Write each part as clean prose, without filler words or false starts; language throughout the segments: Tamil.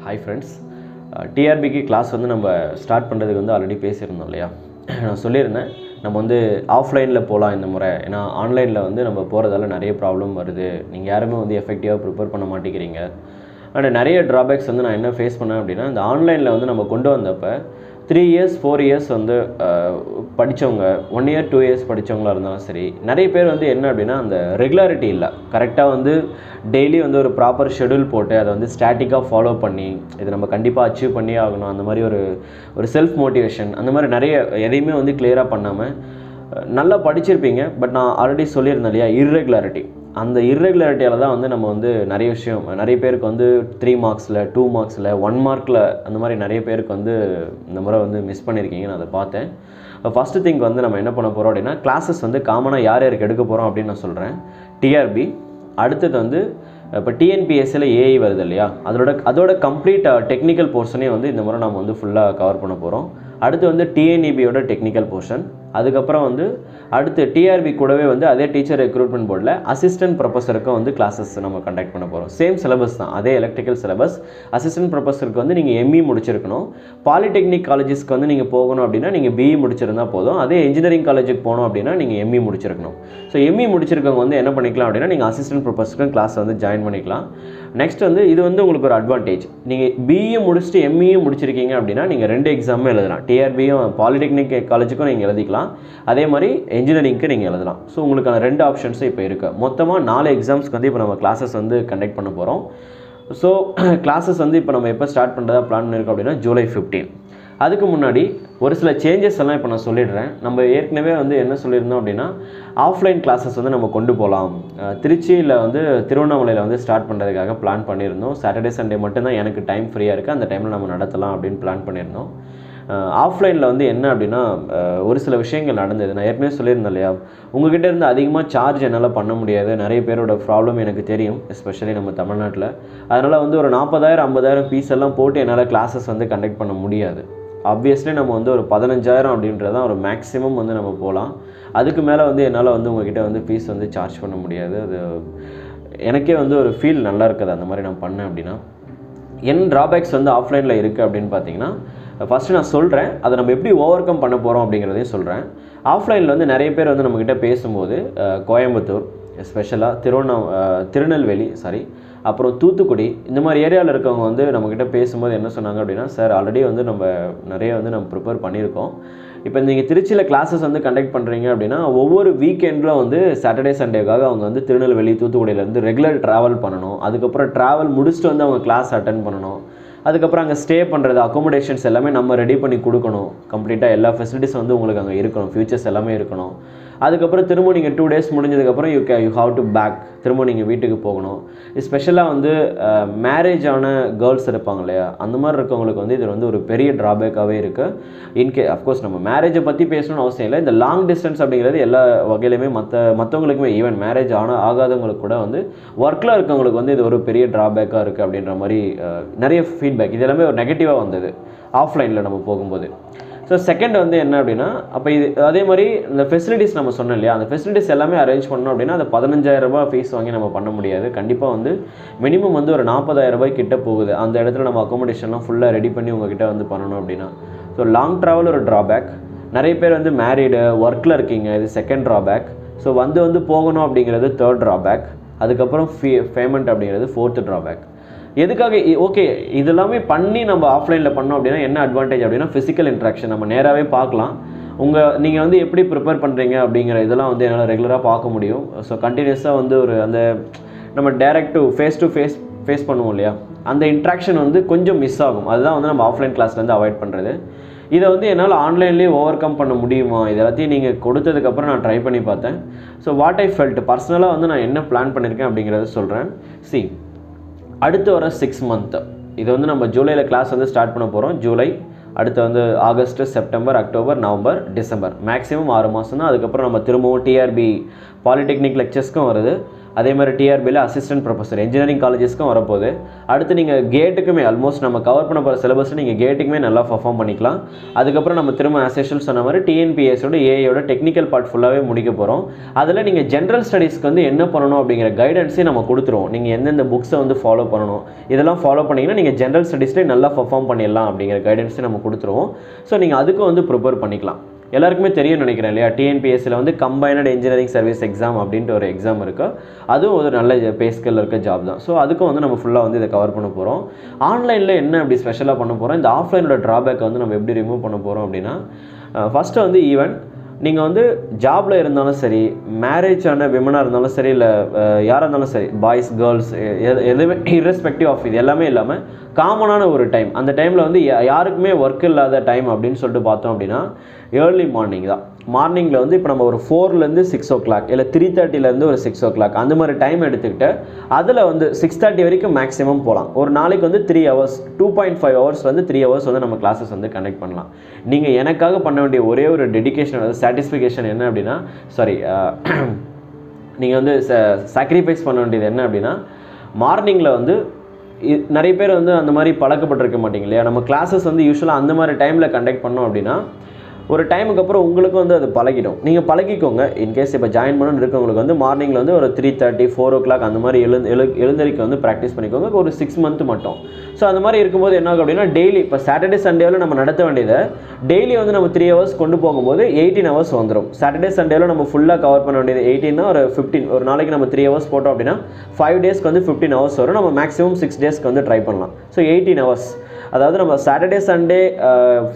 ஹாய் ஃப்ரெண்ட்ஸ், டிஆர்பிக்கு கிளாஸ் வந்து நம்ம ஸ்டார்ட் பண்ணுறதுக்கு வந்து ஆல்ரெடி பேசியிருந்தோம் இல்லையா. நான் சொல்லியிருந்தேன் நம்ம வந்து ஆஃப்லைனில் போகலாம் இந்த முறை. ஏன்னா ஆன்லைனில் வந்து நம்ம போகிறதால நிறைய ப்ராப்ளம் வருது, நீங்கள் யாருமே வந்து எஃபெக்டிவாக ப்ரிப்பேர் பண்ண மாட்டேங்கிறீங்க. அண்ட் நிறைய ட்ராபேக்ஸ் வந்து நான் என்ன ஃபேஸ் பண்ணேன் அப்படின்னா, இந்த ஆன்லைனில் வந்து நம்ம கொண்டு வந்தப்போ 3 இயர்ஸ் 4 இயர்ஸ் வந்து படித்தவங்க, 1 இயர் 2 இயர்ஸ் படித்தவங்களா இருந்தாலும் சரி, நிறைய பேர் வந்து என்ன அப்படின்னா அந்த ரெகுலாரிட்டி இல்லை. கரெக்டாக வந்து டெய்லி வந்து ஒரு ப்ராப்பர் ஷெடியூல் போட்டு அதை வந்து ஸ்டாட்டிக்காக ஃபாலோ பண்ணி இதை நம்ம கண்டிப்பாக அச்சீவ் பண்ணியே ஆகணும், அந்த மாதிரி ஒரு செல்ஃப் மோட்டிவேஷன், அந்த மாதிரி நிறைய எதையுமே வந்து கிளியராக பண்ணாமல் நல்லா படிச்சிருப்பீங்க. பட் நான் ஆல்ரெடி சொல்லியிருந்தேன் இல்லையா, இர்ரெகுலாரிட்டி. அந்த இர்ரெகுலாரிட்டியால் தான் வந்து நம்ம வந்து நிறைய பேருக்கு வந்து 3 மார்க்ஸில் 2 மார்க்ஸில் 1 மார்க்கில் அந்த மாதிரி நிறைய பேருக்கு வந்து இந்த முறை வந்து மிஸ் பண்ணியிருக்கீங்க. நான் அதை பார்த்தேன். ஃபஸ்ட்டு திங்க் வந்து நம்ம என்ன பண்ண போகிறோம் அப்படின்னா, கிளாஸஸ் வந்து காமனாக யார் யாருக்கு எடுக்க போகிறோம் அப்படின்னு நான் சொல்கிறேன். டிஆர்பி, அடுத்தது வந்து இப்போ டிஎன்பிஎஸ்சியில் ஏஐ வருது இல்லையா, அதோட கம்ப்ளீட் டெக்னிக்கல் போர்ஷனே வந்து இந்த முறை நம்ம வந்து ஃபுல்லாக கவர் பண்ண போகிறோம். அடுத்து வந்து டிஎன்இபியோட டெக்னிக்கல் போர்ஷன், அதுக்கப்புறம் வந்து அடுத்து டிஆர்பி கூடவே வந்து அதே டீச்சர் ரெக்ரூட்மெண்ட் போர்டில் அசிஸ்டன்ட் ப்ரொஃபஸருக்கும் வந்து கிளாஸஸ் நம்ம கண்டக்ட் பண்ண போகிறோம். சேம் சிலபஸ் தான், அதே எலக்ட்ரிக்கல் சிலபஸ். அசிஸ்டன்ட் ப்ரொஃபஸருக்கு வந்து நீங்கள் எம்இ முடிச்சிருக்கணும். பாலிடெக்னிக் காலேஜஸ்க்கு வந்து நீங்கள் போகணும் அப்படின்னா நீங்கள் பிஇ முடிச்சிருந்தா போதும். அதே இன்ஜினியரிங் காலேஜுக்கு போகணும் அப்படின்னா நீங்கள் எம்இ முடிச்சிருக்கணும். ஸோ எம்இ முடிச்சிருக்கவங்க வந்து என்ன பண்ணிக்கலாம் அப்படின்னா, நீங்கள் அசிஸ்டன்ட் ப்ரொஃபஸருக்கும் கிளாஸ் வந்து ஜாயின் பண்ணிக்கலாம். நெக்ஸ்ட் வந்து இது வந்து உங்களுக்கு ஒரு அட்வான்டேஜ். நீங்கள் பிஇ முடிச்சுட்டு எம்இயும் முடிச்சிருக்கீங்க அப்படின்னா நீங்கள் 2 எக்ஸாமே எழுதலாம். டிஆர்பியும் பாலிடெக்னிக் காலேஜுக்கும் நீங்கள் எழுதிக்கலாம், அதே மாதிரி இன்ஜினியரிங்க்கு நீங்கள் எழுதலாம். ஸோ உங்களுக்கான 2 ஆப்ஷன்ஸும் இப்போ இருக்குது. மொத்தமாக 4 எக்ஸாம்ஸ்க்கு வந்து இப்போ நம்ம கிளாஸஸ் வந்து கண்டக்ட் பண்ண போகிறோம். ஸோ கிளாஸஸ் வந்து இப்போ நம்ம எப்போ ஸ்டார்ட் பண்ணுறதா பிளான் பண்ணியிருக்கோம் அப்படின்னா ஜூலை 15. அதுக்கு முன்னாடி ஒரு சில சேஞ்சஸ் எல்லாம் இப்போ நான் சொல்லிடுறேன். நம்ம ஏற்கனவே வந்து என்ன சொல்லியிருந்தோம் அப்படின்னா, ஆஃப்லைன் கிளாஸஸ் வந்து நம்ம கொண்டு போகலாம். திருச்சியில் வந்து திருவண்ணாமலையில் வந்து ஸ்டார்ட் பண்ணுறதுக்காக பிளான் பண்ணியிருந்தோம். சாட்டர்டே சண்டே மட்டும்தான் எனக்கு டைம் ஃப்ரீயாக இருக்குது, அந்த டைமில் நம்ம நடத்தலாம் அப்படின்னு பிளான் பண்ணியிருந்தோம். ஆஃப்லைனில் வந்து என்ன அப்படின்னா ஒரு சில விஷயங்கள் நடந்தது. நான் ஏற்கனவே சொல்லியிருந்தேன் இல்லையா, உங்கள்கிட்ட இருந்து அதிகமாக சார்ஜ் என்னால் பண்ண முடியாது. நிறைய பேரோட ப்ராப்ளம் எனக்கு தெரியும், எஸ்பெஷலி நம்ம தமிழ்நாட்டில். அதனால் வந்து ஒரு 40,000 50,000 ஃபீஸ் எல்லாம் போட்டு என்னால் கிளாஸஸ் வந்து கண்டக்ட் பண்ண முடியாது. ஆப்வியஸ்லி நம்ம வந்து ஒரு 15,000 அப்படின்றதான் ஒரு மேக்ஸிமம் வந்து நம்ம போகலாம். அதுக்கு மேலே வந்து என்னால் வந்து உங்கள்கிட்ட வந்து ஃபீஸ் வந்து சார்ஜ் பண்ண முடியாது. அது எனக்கே வந்து ஒரு ஃபீல் நல்லா இருக்குது அந்த மாதிரி நான் பண்ணேன் அப்படின்னா. என் ட்ராபேக்ஸ் வந்து ஆஃப்லைனில் இருக்குது அப்படின்னு பார்த்தீங்கன்னா, ஃபஸ்ட்டு நான் சொல்கிறேன், அதை நம்ம எப்படி ஓவர் கம் பண்ண போகிறோம் அப்படிங்கிறதையும் சொல்கிறேன். ஆஃப்லைனில் வந்து நிறைய பேர் வந்து நம்மக்கிட்ட பேசும்போது கோயம்புத்தூர், எஸ்பெஷலாக திருநெல்வேலி அப்புறம் தூத்துக்குடி, இந்த மாதிரி ஏரியாவில் இருக்கவங்க வந்து நம்மக்கிட்ட பேசும்போது என்ன சொன்னாங்க அப்படின்னா, சார் ஆல்ரெடி வந்து நம்ம ப்ரிப்பேர் பண்ணியிருக்கோம். இப்போ நீங்கள் திருச்சியில் கிளாஸஸ் வந்து கண்டக்ட் பண்ணுறீங்க அப்படின்னா, ஒவ்வொரு வீக்கெண்டில் வந்து சாட்டர்டே சண்டேக்காக அவங்க வந்து திருநெல்வேலி தூத்துக்குடியிலேருந்து ரெகுலர் ட்ராவல் பண்ணணும். அதுக்கப்புறம் ட்ராவல் முடிச்சுட்டு வந்து அவங்க கிளாஸ் அட்டன் பண்ணணும். அதுக்கப்புறம் அங்கே ஸ்டே பண்ணுறது, அக்கோமடேஷன்ஸ் எல்லாமே நம்ம ரெடி பண்ணி கொடுக்கணும். கம்ப்ளீட்டாக எல்லா ஃபெசிலிட்டிஸ் வந்து உங்களுக்கு அங்கே இருக்கணும், ஃபியூச்சர்ஸ் எல்லாமே இருக்கணும். அதுக்கப்புறம் திரும்ப நீங்கள் 2 டேஸ் முடிஞ்சதுக்கப்புறம் யூ ஹாவ் டு பேக், திரும்ப நீங்கள் வீட்டுக்கு போகணும். ஸ்பெஷலாக வந்து மேரேஜ் ஆன கேர்ள்ஸ் இருப்பாங்க இல்லையா, அந்த மாதிரி இருக்கவங்களுக்கு வந்து இது வந்து ஒரு பெரிய ட்ராபேக்காகவே இருக்குது. அஃப்கோர்ஸ் நம்ம மேரேஜை பற்றி பேசணும்னு அவசியம் இல்லை. இந்த லாங் டிஸ்டன்ஸ் அப்படிங்கிறது எல்லா வகையிலுமே மற்றவங்களுக்குமே, ஈவன் மேரேஜ் ஆகாதவங்களுக்கு கூட வந்து ஒர்க்கில் இருக்கவங்களுக்கு வந்து இது ஒரு பெரிய ட்ராபேக்காக இருக்குது அப்படின்ற மாதிரி நிறைய ஃபீட்பேக், இது எல்லாமே ஒரு நெகட்டிவாக வந்தது ஆஃப்லைனில் நம்ம போகும்போது. ஸோ செகண்ட் வந்து என்ன அப்படின்னா, அப்போ இது அதே மாதிரி இந்த ஃபெசிலிட்டிஸ் நம்ம சொன்னோம் இல்லையா, அந்த ஃபெசிலிட்டிஸ் எல்லாமே அரேஞ்ச் பண்ணோம் அப்படின்னா அது 15,000 ரூபாய் ஃபீஸ் வாங்கி நம்ம பண்ண முடியாது. கண்டிப்பாக வந்து மினிமம் வந்து ஒரு 40,000 ரூபாய் கிட்ட போகுது. அந்த இடத்துல நம்ம அக்கோமடேஷன்லாம் ஃபுல்லாக ரெடி பண்ணி உங்ககிட்ட வந்து பண்ணணும் அப்படின்னா. ஸோ லாங் ட்ராவல் ஒரு ட்ராபேக். நிறைய பேர் வந்து மேரீடு, ஒர்க்கில் இருக்கீங்க, இது செகண்ட் ட்ராபேக். ஸோ வந்து போகணும் அப்படிங்கிறது தேர்ட் ட்ராபேக். அதுக்கப்புறம் பேமெண்ட் அப்படிங்கிறது ஃபோர்த்து ட்ராபேக். எதுக்காக ஓகே இதெல்லாமே பண்ணி நம்ம ஆஃப்லைனில் பண்ணோம் அப்படின்னா என்ன அட்வான்டேஜ் அப்படின்னா, ஃபிசிக்கல் இன்ட்ராக்ஷன் நம்ம நேராகவே பார்க்கலாம். நீங்கள் வந்து எப்படி ப்ரிப்பேர் பண்ணுறீங்க அப்படிங்கிற இதெல்லாம் வந்து என்னால் ரெகுலராக பார்க்க முடியும். ஸோ கண்டினியூஸாக வந்து அந்த நம்ம டு ஃபேஸ் பண்ணுவோம் இல்லையா, அந்த இன்ட்ராக்ஷன் வந்து கொஞ்சம் மிஸ் ஆகும். அதுதான் வந்து நம்ம ஆஃப்லைன் கிளாஸ்லேருந்து அவாய்ட் பண்ணுறது. இதை வந்து என்னால் ஆன்லைன்லேயே ஓவர் கம் பண்ண முடியுமா, இது எல்லாத்தையும் நீங்கள் கொடுத்ததுக்கப்புறம் நான் ட்ரை பண்ணி பார்த்தேன். ஸோ வாட் ஐ ஃபெல்ட் பர்சனலாக வந்து நான் என்ன பிளான் பண்ணியிருக்கேன் அப்படிங்கிறத சொல்கிறேன். அடுத்து வர 6 மந்த் இது வந்து நம்ம ஜூலையில் கிளாஸ் வந்து ஸ்டார்ட் பண்ண போகிறோம். ஜூலை, அடுத்து வந்து August, September, October, November, December, maximum 6 மாதம் தான். அதுக்கப்புறம் நம்ம திரும்பவும் டிஆர்பி பாலிடெக்னிக் லெக்சர்ஸ்க்கும் வருது. அதே மாதிரி டிஆர்பியில் அசிஸ்டன்ட் ப்ரொஃபஸர் இன்ஜினியரிங் காலேஜஸ்க்கும் வரப்போகுது. அடுத்து நீங்கள் கேட்டுக்குமே ஆல்மோஸ்ட் நம்ம கவர் பண்ண போகிற சிலபஸில் நீங்கள் கேட்டுக்குமே நல்லா பர்ஃபார்ம் பண்ணிக்கலாம். அதுக்கப்புறம் நம்ம திரும்ப ஆஸ் யூஷுவல் சொன்ன மாதிரி டிஎன்பிஎஸ்சியோட ஏஐயோட டெக்னிக்கல் பார்ட் ஃபுல்லாகவே முடிக்க போகிறோம். அதில் நீங்கள் ஜென்ரல் ஸ்டடீஸ்க்கு வந்து என்ன பண்ணணும் அப்படிங்கிற கைடன்ஸையும் நம்ம கொடுத்துருவோம். நீங்கள் எந்தெந்த புக்ஸை வந்து ஃபாலோ பண்ணணும், இதெல்லாம் ஃபாலோ பண்ணிங்கன்னா நீங்கள் ஜென்ரல் ஸ்டடீஸ்லேயே நல்லா பர்ஃபார்ம் பண்ணிடலாம் அப்படிங்கிற கைடன்ஸையும் நம்ம கொடுத்துருவோம். ஸோ நீங்கள் அதுக்கும் வந்து ப்ரிப்பேர் பண்ணிக்கலாம். எல்லாருக்குமே தெரியும் நினைக்கிறேன் இல்லையா, டிஎன்பிஎஸ்சியில் வந்து கம்பைனட் இன்ஜினியரிங் சர்வீஸ் எக்ஸாம் அப்படின்ட்டு ஒரு எக்ஸாம் இருக்குது. அதுவும் ஒரு நல்ல பே ஸ்கேலில் இருக்க ஜாப் தான். ஸோ அதுக்கும் வந்து நம்ம ஃபுல்லாக வந்து இதை கவர் பண்ண போகிறோம். ஆன்லைனில் என்ன அப்படி ஸ்பெஷலாக பண்ண போகிறோம், இந்த ஆஃப்லைனோட ட்ராபேக் வந்து நம்ம எப்படி ரிமூவ் பண்ண போகிறோம் அப்படின்னா, ஃபஸ்ட்டு வந்து ஈவன் நீங்கள் வந்து ஜாபில் இருந்தாலும் சரி, மேரேஜ் ஆன விமனாக இருந்தாலும் சரி, இல்லை யாராக இருந்தாலும் சரி, பாய்ஸ் கேர்ள்ஸ் எதுவுமே இர்ரெஸ்பெக்டிவ் ஆஃப் இது எல்லாமே இல்லாமல் காமனான ஒரு டைம், அந்த டைமில் வந்து யாருக்குமே ஒர்க் இல்லாத டைம் அப்படின்னு சொல்லிட்டு பார்த்தோம் அப்படின்னா ஏர்லி மார்னிங் தான். மார்னிங்கில் வந்து இப்போ நம்ம ஒரு 4லேருந்து 6 o'clock இல்லை 3:30லேருந்து ஒரு 6 o'clock அந்த மாதிரி டைம் எடுத்துக்கிட்டு அதில் வந்து 6:30 வரைக்கும் மேக்ஸிமம் போகலாம். ஒரு நாளைக்கு வந்து 3 hours 2.5 hours வந்து 3 hours வந்து நம்ம கிளாஸஸ் வந்து கண்டக்ட் பண்ணலாம். நீங்கள் எனக்காக பண்ண வேண்டிய ஒரே ஒரு டெடிகேஷன், அதாவது சாட்டிஸ்ஃபிகேஷன் என்ன அப்படின்னா, நீங்கள் வந்து சாக்ரிஃபைஸ் பண்ண வேண்டியது என்ன அப்படின்னா, மார்னிங்கில் வந்து நிறைய பேர் வந்து அந்த மாதிரி பழக்கப்பட்டிருக்க மாட்டீங்க இல்லையா. நம்ம கிளாஸஸ் வந்து யூஸ்வலாக அந்த மாதிரி டைமில் கண்டக்ட் பண்ணோம் அப்படின்னா ஒரு டைமுக்கு அப்புறம் உங்களுக்கு வந்து அது பழகிடும். நீங்கள் பழகிக்கோங்க. இன்கேஸ் இப்போ ஜாயின் பண்ணணும்னு இருக்கவங்களுக்கு வந்து மார்னிங்கில் வந்து ஒரு 3:30 4 o'clock அந்த மாதிரி எழுந்தரிக்க வந்து ப்ராக்டிஸ் பண்ணிக்கோங்க ஒரு 6 month மட்டும். ஸோ அந்த மாதிரி இருக்கும்போது என்ன ஆகும் அப்படின்னா, டெய்லி இப்போ சாட்டர்டே சண்டேவில் நம்ம நடத்த வேண்டியதை டெய்லி வந்து நம்ம 3 hours கொண்டு போகும்போது 18 hours வந்துடும். சாட்டர்டே சண்டேவில் நம்ம ஃபுல்லாக கவர் பண்ண வேண்டியது 18னா ஒரு 15, ஒரு நாளைக்கு நம்ம 3 hours போட்டோம் அப்படின்னா 5 daysக்கு வந்து 15 hours வரும். நம்ம மேக்ஸிமம் 6 daysக்கு வந்து ட்ரை பண்ணலாம். ஸோ 18 hours, அதாவது நம்ம சாட்டர்டே சண்டே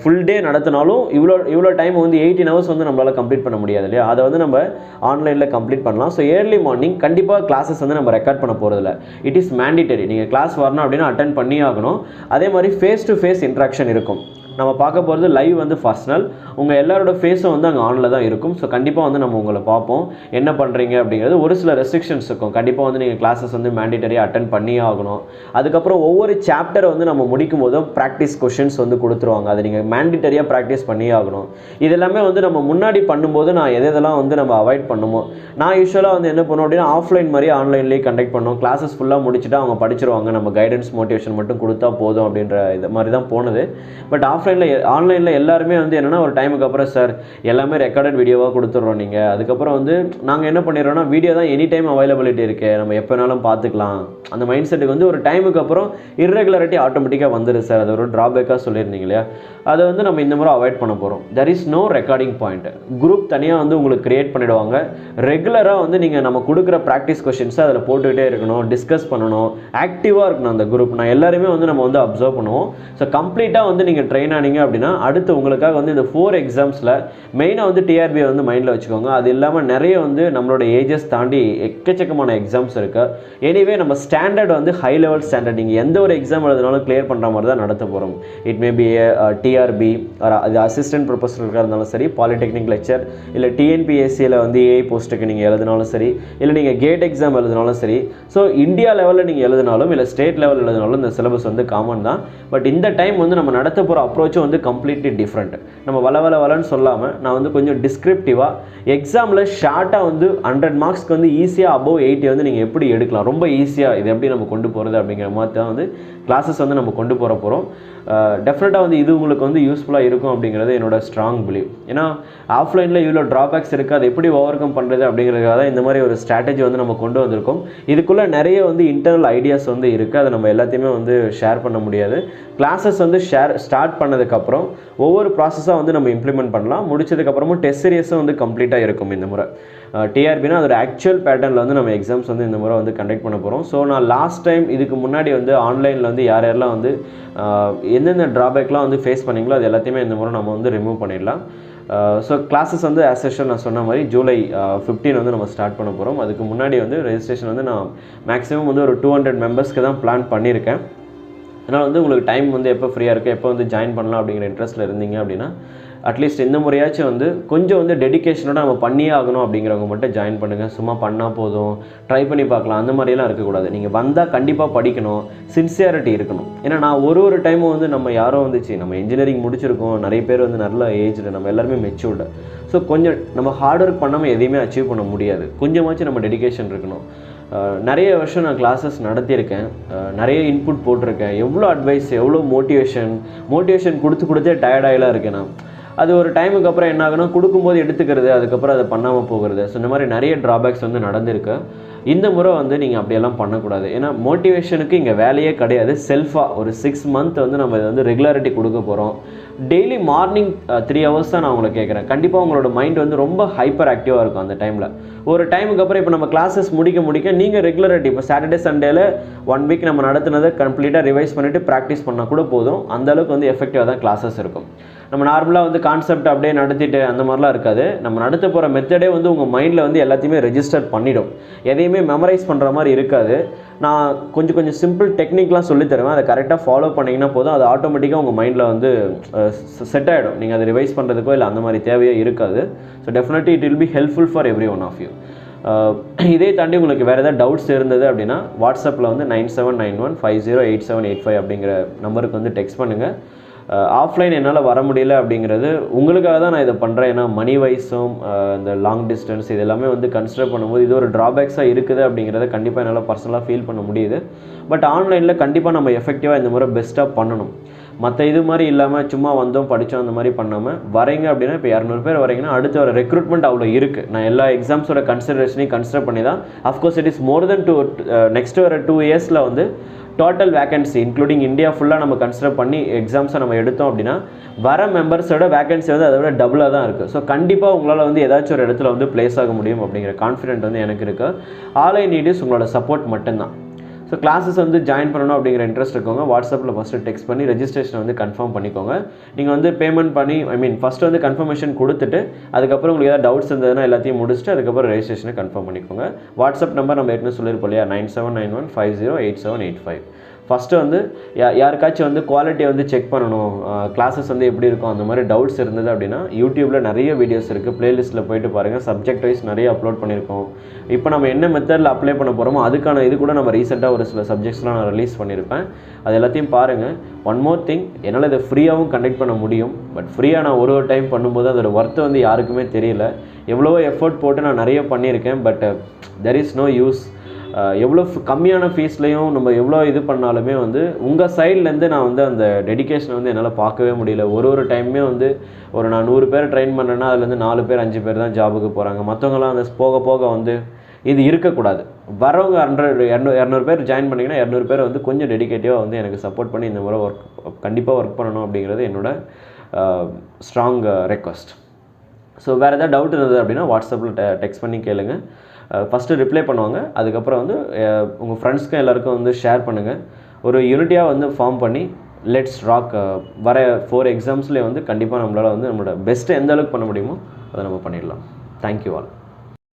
ஃபுல் டே நடத்தினாலும் இவ்வளோ டைம் வந்து 18 hours வந்து நம்மளால் கம்ப்ளீட் பண்ண முடியாது இல்லையா. அதை வந்து நம்ம ஆன்லைனில் கம்ப்ளீட் பண்ணலாம். ஸோ ஏர்லி மார்னிங் கண்டிப்பாக கிளாஸஸ் வந்து நம்ம ரெக்கார்ட் பண்ண போகிறதில்ல. It is mandatory. நீங்கள் கிளாஸ் வரணும் அப்படின்னா அட்டென்ட் பண்ணி ஆகணும். அதே மாதிரி ஃபேஸ் டு ஃபேஸ் இன்ட்ராக்ஷன் இருக்கும். நம்ம பார்க்க போகிறது லைவ் வந்து ஃபர்ஸ்ட் நாள். உங்கள் எல்லாரோட ஃபேஸும் வந்து அங்கே ஆனில் தான் இருக்கும். ஸோ கண்டிப்பாக வந்து நம்ம உங்களை பார்ப்போம், என்ன பண்ணுறீங்க அப்படிங்கிறது. ஒரு சில ரெஸ்ட்ரிக்ஷன்ஸ் இருக்கும். கண்டிப்பாக வந்து நீங்கள் கிளாஸஸ் வந்து மேண்டிட்டரியாக அட்டென்ட் பண்ணியே ஆகணும். அதுக்கப்புறம் ஒவ்வொரு சாப்டரை வந்து நம்ம முடிக்கும் போதும் ப்ராக்டிஸ் கொஷின்ஸ் வந்து கொடுத்துருவாங்க. அதை நீங்கள் மேண்டிட்டரியாக ப்ராக்டிஸ் பண்ணியே ஆகணும். இதெல்லாமே வந்து நம்ம முன்னாடி பண்ணும்போது நான் எதெல்லாம் வந்து நம்ம அவாய்ட் பண்ணுமோ, நான் யூஸ்வலாக வந்து என்ன பண்ணுவோம் அப்படின்னா ஆஃப்லைன் மாதிரி ஆன்லைன்லேயே கண்டக்ட் பண்ணோம். கிளாஸஸ் ஃபுல்லாக முடிச்சுட்டு அவங்க படிச்சிருவாங்க, நம்ம கைடன்ஸ் மோட்டிவேஷன் மட்டும் கொடுத்தா போதும் அப்படின்ற இது மாதிரி தான் போனது. பட் ஆன்லைனில் எல்லாருமே வந்து என்னென்னா ஒரு டைமுக்கு அப்புறம் சார் எல்லாமே ரெக்கார்டட் வீடியோவாக கொடுத்துட்றோம். நீங்கள் அதுக்கப்புறம் வந்து நாங்கள் என்ன பண்ணிடுறோன்னா வீடியோ தான் எனி டைம் அவைலபிலிட்டி இருக்குது, நம்ம எப்போ வேணாலும் பார்த்துக்கலாம். அந்த மைண்ட் செட்டுக்கு வந்து ஒரு டைமுக்கு அப்புறம் இர்ரெகுலாரிட்டி ஆட்டோமேட்டிக்காக வந்துடுது சார். அது ஒரு ட்ராபேக்காக சொல்லியிருந்தீங்க இல்லையா. அதை வந்து நம்ம இந்த முறை அவாய்ட் பண்ண போகிறோம். There is no recording point. Group தனியாக வந்து உங்களுக்கு கிரியேட் பண்ணிவிடுவாங்க. ரெகுலராக வந்து நீங்கள் நம்ம கொடுக்குற ப்ராக்டிஸ் கொஷின்ஸை அதில் போட்டுக்கிட்டே இருக்கணும், டிஸ்கஸ் பண்ணணும், ஆக்டிவாக இருக்கணும் அந்த குரூப். நான் எல்லாருமே வந்து நம்ம வந்து அப்சர்வ் பண்ணுவோம். ஸோ கம்ப்ளீட்டாக வந்து நீங்கள் ட்ரெயின் ஆனீங்க அப்படின்னா அடுத்து உங்களுக்காக வந்து இந்த 4 எக்ஸாம்ஸில் மெயினாக வந்து டிஆர்பியை வந்து மைண்டில் வச்சுக்கோங்க. அது இல்லாமல் நிறைய வந்து நம்மளோட ஏஜஸ் தாண்டி எக்கச்சக்கமான எக்ஸாம்ஸ் இருக்குது. எனிவே நம்ம ஸ்டாண்டர்ட் வந்து ஹை லெவல் ஸ்டாண்டர்ட். நீங்கள் எந்த ஒரு எக்ஸாம் எழுதினாலும் கிளியர் பண்ணுற மாதிரி தான் நடத்த போகிறோம். இட் மே பி டிஆர்பி, அது அசிஸ்டன்ட் ப்ரொஃபஸருக்காக இருந்தாலும் சரி, பாலிடெக்னிக் லெக்சர், இல்லை டிஎன்பிஎஸ்சியில் வந்து ஏஐ போஸ்ட்டுக்கு நீங்கள் எழுதினாலும் சரி, இல்லை நீங்கள் கேட் எக்ஸாம் எழுதினாலும் சரி. ஸோ இந்தியா லெவலில் நீங்கள் எழுதினாலும் இல்லை ஸ்டேட் லெவலில் எழுதினாலும் இந்த சிலபஸ் வந்து காமன் தான். பட் இந்த டைம் வந்து நம்ம நடத்த போகிற அப்ரோச்சும் வந்து கம்ப்ளீட்லி டிஃப்ரெண்ட். நம்ம வளன்னு சொல்லாமல் நான் வந்து கொஞ்சம் டிஸ்கிரிப்டிவாக எக்ஸாமில் ஷார்ட்டாக வந்து 100 மார்க்ஸ்க்கு வந்து ஈஸியாக above 80 வந்து நீங்கள் எப்படி எடுக்கலாம், ரொம்ப ஈஸியாக இது எப்படி நம்ம கொண்டு போகிறது அப்படிங்கிற மாதிரி தான் வந்து கிளாஸஸ் வந்து நம்ம கொண்டு போகிறோம். டெஃபினட்டாக வந்து இது உங்களுக்கு வந்து யூஸ்ஃபுல்லாக இருக்கும் அப்படிங்கிறது என்னோட ஸ்ட்ராங் பிலீவ். ஏன்னா ஆஃப்லைனில் இவ்வளோ ட்ராபேக்ஸ் இருக்குது, அதை எப்படி ஓவர் கம் பண்ணுறது அப்படிங்கிறதுக்காக தான் இந்த மாதிரி ஒரு ஸ்ட்ராட்டஜி வந்து நம்ம கொண்டு வந்திருக்கோம். இதுக்குள்ளே நிறைய வந்து இன்டர்னல் ஐடியாஸ் வந்து இருக்குது. அதை நம்ம எல்லாத்தையுமே வந்து ஷேர் பண்ண முடியாது. கிளாஸஸ் வந்து ஸ்டார்ட் பண்ணதுக்கப்புறம் ஒவ்வொரு ப்ராசஸாக வந்து நம்ம இம்ப்ளிமெண்ட் பண்ணலாம். முடிச்சதுக்கப்புறமும் டெஸ்ட் சீரியஸும் வந்து கம்ப்ளீட்டாக இருக்கும் இந்த முறை. டிஆர்பினா அதோட ஆக்சுவல் பேட்டர்னில் வந்து நம்ம எக்ஸாம்ஸ் வந்து இந்த முறை வந்து கண்டக்ட் பண்ண போகிறோம். ஸோ நான் லாஸ்ட் டைம் இதுக்கு முன்னாடி வந்து ஆன்லைனில் வந்து யாரெல்லாம் வந்து எந்தெந்த ட்ராபேக்லாம் வந்து ஃபேஸ் பண்ணிங்களோ அது எல்லாத்தையுமே இந்த முறை நம்ம வந்து ரிமூவ் பண்ணிடலாம். ஸோ கிளாஸஸ் வந்து ஆஸ் யூஷுவல் நான் சொன்ன மாதிரி ஜூலை 15 வந்து நம்ம ஸ்டார்ட் பண்ண போகிறோம். அதுக்கு முன்னாடி வந்து ரெஜிஸ்ட்ரேஷன் வந்து நான் மேக்ஸிமம் வந்து ஒரு 200 மெம்பர்ஸ்க்கு தான் பிளான் பண்ணியிருக்கேன். அதனால் வந்து உங்களுக்கு டைம் வந்து எப்போ ஃப்ரீயாக இருக்குது, எப்போ வந்து ஜாயின் பண்ணலாம் அப்படிங்கிற இன்ட்ரெஸ்ட்டில் இருந்தீங்க அப்படின்னா அட்லீஸ்ட் இந்த முறையாச்சும் வந்து கொஞ்சம் வந்து டெடிகேஷனோட நம்ம பண்ணியே ஆகணும் அப்படிங்கிறவங்க மட்டும் ஜாயின் பண்ணுங்கள். சும்மா பண்ணால் போதும், ட்ரை பண்ணி பார்க்கலாம் அந்த மாதிரிலாம் இருக்கக்கூடாது. நீங்கள் வந்தால் கண்டிப்பாக படிக்கணும், சின்சியாரிட்டி இருக்கணும். ஏன்னா நான் ஒரு டைமும் வந்து நம்ம யாரும் வந்துச்சு, நம்ம இன்ஜினியரிங் முடிச்சிருக்கோம், நிறைய பேர் வந்து நல்ல ஏஜ்டு, நம்ம எல்லாருமே மெச்சூர்டு. ஸோ கொஞ்சம் நம்ம ஹார்ட் ஒர்க் பண்ணாமல் எதையுமே அச்சீவ் பண்ண முடியாது. கொஞ்சமாச்சும் நம்ம டெடிகேஷன் இருக்கணும். நிறைய வருஷம் நான் கிளாஸஸ் நடத்தியிருக்கேன், நிறைய இன்புட் போட்டிருக்கேன், எவ்வளோ அட்வைஸ், எவ்வளோ மோட்டிவேஷன் கொடுத்தே டயர்டாகலாம் இருக்கேன் நான். அது ஒரு டைமுக்கு அப்புறம் என்ன ஆகுனா, கொடுக்கும்போது எடுத்துக்கிறது, அதுக்கப்புறம் அதை பண்ணாமல் போகிறது. ஸோ இந்த மாதிரி நிறைய ட்ராபேக்ஸ் வந்து நடந்திருக்கு. இந்த முறை வந்து நீங்கள் அப்படியெல்லாம் பண்ணக்கூடாது. ஏன்னா மோட்டிவேஷனுக்கு இங்கே வேலையே கிடையாது. செல்ஃபாக ஒரு 6 மந்த் வந்து நம்ம இதை வந்து ரெகுலாரிட்டி கொடுக்க போகிறோம். டெய்லி மார்னிங் 3 ஹவர்ஸ் தான் நான் உங்களை கேட்குறேன். கண்டிப்பாக உங்களோட மைண்ட் வந்து ரொம்ப ஹைப்பர் ஆக்டிவாக இருக்கும் அந்த டைமில். ஒரு டைமுக்கு அப்புறம் இப்போ நம்ம கிளாஸஸ் முடிக்க நீங்கள் ரெகுலரிட்டி, இப்போ சாட்டர்டே சண்டேல 1 வீக் நம்ம நடத்துனதை கம்ப்ளீட்டாக ரிவைஸ் பண்ணிவிட்டு ப்ராக்டிஸ் பண்ணால் கூட போதும். அந்தளவுக்கு வந்து எஃபெக்டிவாக தான் கிளாஸஸ் இருக்கும். நம்ம நார்மலாக வந்து கான்செப்ட் அப்படியே நடத்திட்டு அந்த மாதிரிலாம் இருக்காது. நம்ம நடத்த போகிற மெத்தடே வந்து உங்கள் மைண்டில் வந்து எல்லாத்தையுமே ரெஜிஸ்டர் பண்ணிடும். எதையுமே மெமரைஸ் பண்ணுற மாதிரி இருக்காது. நான் கொஞ்சம் சிம்பிள் டெக்னிக்லாம் சொல்லித் தருவேன். அதை கரெக்டாக ஃபாலோ பண்ணிங்கன்னா போதும், அது ஆட்டோமேட்டிக்காக உங்கள் மைண்டில் வந்து செட் ஆகிடும். நீங்கள் அதை ரிவைஸ் பண்ணுறதுக்கோ இல்லை அந்த மாதிரி தேவையே இருக்காது. So definitely it will be helpful for every one of you. இதே தாண்டி உங்களுக்கு வேறு ஏதாவது டவுட்ஸ் இருந்தது அப்படின்னா வாட்ஸ்அப்பில் வந்து 9791508785 அப்படிங்கிற நம்பருக்கு வந்து டெக்ஸ்ட் பண்ணுங்கள். ஆஃப்லைன் என்னால் வர முடியல அப்படிங்கிறது உங்களுக்காக தான் நான் இதை பண்ணுறேன். ஏன்னா மணி வைஸும் இந்த லாங் டிஸ்டன்ஸ் இது எல்லாமே வந்து கன்சிடர் பண்ணும்போது இது ஒரு ட்ராபேக்ஸாக இருக்குது அப்படிங்கிறத கண்டிப்பாக என்னால் பர்சனலாக ஃபீல் பண்ண முடியுது. பட் ஆன்லைனில் கண்டிப்பாக நம்ம எஃபெக்டிவாக இந்த முறை பெஸ்ட்டாக பண்ணணும். மற்ற இது மாதிரி இல்லாமல் சும்மா வந்தோம் படித்தோம் அந்த மாதிரி பண்ணாமல் வரீங்க அப்படின்னா, இப்போ 200 பேர் வரீங்கன்னா அடுத்து வர ரெக்ரூட்மெண்ட் அவ்வளோ இருக்குது. நான் எல்லா எக்ஸாம்ஸோட கன்சிடரேஷனையும் கன்சிடர் பண்ணி தான், of course it is more then next வர 2 இயர்ஸில் வந்து டோட்டல் வேகன்சி இன்க்ளூடிங் இந்தியா ஃபுல்லாக நம்ம கன்சிடர் பண்ணி எக்ஸாம்ஸை நம்ம எடுத்தோம் அப்படின்னா வர மெம்பர்ஸோட வேகன்சி வந்து அதை விட டபுளாக தான் இருக்குது. ஸோ கண்டிப்பாக உங்களால் வந்து ஏதாச்சும் ஒரு இடத்துல வந்து பிளேஸ் ஆக முடியும் அப்படிங்கிற கான்ஃபிடென்ட் வந்து எனக்கு இருக்குது. ஆல் ஐ நீட் இஸ் உங்களோட சப்போர்ட் மட்டும்தான். ஸோ கிளாஸஸ் வந்து ஜாயின் பண்ணணும் அப்படிங்கிற இன்ட்ரெஸ்ட் இருக்கவங்க வாட்ஸ்அப்பில் ஃபஸ்ட்டு டெக்ஸ்ட் பண்ணி ரெஜிஸ்ட்ரேஷனை வந்து கன்ஃபார்ம் பண்ணிக்கோங்க. நீங்கள் வந்து பேமெண்ட் பண்ணி ஃபஸ்ட்டு வந்து கன்ஃபர்மேஷன் கொடுத்துட்டு அதுக்கப்புறம் உங்களுக்கு ஏதாவது டவுட்ஸ் இருந்ததுன்னா எல்லாத்தையும் முடிச்சுட்டு அதுக்கப்புறம் ரெஜிஸ்ட்ரேஷனை கன்ஃபார்ம் பண்ணிக்கோங்க. வாட்ஸ்அப் நம்பர் நம்ம ஏற்கனவே சொல்லியிருப்போம் இல்லையா, 9791508785. ஃபஸ்ட்டு வந்து யாருக்காச்சும் வந்து குவாலிட்டியை வந்து செக் பண்ணணும், கிளாஸஸ் வந்து எப்படி இருக்கும் அந்த மாதிரி டவுட்ஸ் இருந்தது அப்படின்னா யூடியூப்பில் நிறைய வீடியோஸ் இருக்குது, ப்ளேலிஸ்ட்டில் போயிட்டு பாருங்கள். சப்ஜெக்ட் வைஸ் நிறைய அப்லோட் பண்ணியிருக்கோம். இப்போ நம்ம என்ன மெத்தடில் அப்ளை பண்ண போகிறோமோ அதுக்கான இது கூட நம்ம ரீசெண்டாக ஒரு சில சப்ஜெக்ட்ஸ்லாம் நான் ரிலீஸ் பண்ணியிருப்பேன். அது எல்லாத்தையும் பாருங்கள். ஒன் மோர் திங், என்னால் இதை ஃப்ரீயாகவும் கண்டக்ட் பண்ண முடியும். பட் ஃப்ரீயாக நான் ஒரு டைம் பண்ணும்போது அதோட ஒர்த்து வந்து யாருக்குமே தெரியல. எவ்வளவோ எஃபர்ட் போட்டு நான் நிறைய பண்ணியிருக்கேன். But there is no use. எவ்வளோ கம்மியான ஃபீஸ்லேயும் நம்ம எவ்வளோ இது பண்ணாலுமே வந்து உங்கள் சைட்லேருந்து நான் வந்து அந்த டெடிகேஷனை வந்து என்னால் பார்க்கவே முடியல. ஒரு டைமே வந்து நான் 100 பேர் ட்ரெயின் பண்ணுறேன்னா அதுலேருந்து 4 பேர் 5 பேர் தான் ஜாபுக்கு போகிறாங்க. மற்றவங்களாம் அந்த போக வந்து இது இருக்கக்கூடாது. வரவங்க 200 பேர் ஜாயின் பண்ணிங்கன்னா 200 பேர் வந்து கொஞ்சம் டெடிகேட்டிவாக வந்து எனக்கு சப்போர்ட் பண்ணி இந்த முறை கண்டிப்பாக ஒர்க் பண்ணணும் அப்படிங்கிறது என்னோட ஸ்ட்ராங் ரெக்வஸ்ட். ஸோ வேறு ஏதாவது டவுட் இருந்தது அப்படின்னா வாட்ஸ்அப்பில் டெக்ஸ்ட் பண்ணி கேளுங்க. ஃபஸ்ட்டு ரிப்ளை பண்ணுவாங்க. அதுக்கப்புறம் வந்து உங்கள் ஃப்ரெண்ட்ஸ்க்கும் எல்லாருக்கும் வந்து ஷேர் பண்ணுங்கள். ஒரு யூனிட்டியாக வந்து ஃபார்ம் பண்ணி லெட்ஸ் ராக். வர 4 எக்ஸாம்ஸ்லேயே வந்து கண்டிப்பாக நம்மளால் வந்து நம்மளோட பெஸ்ட்டு எந்த அளவுக்கு பண்ண முடியுமோ அதை நம்ம பண்ணிடலாம். Thank you all.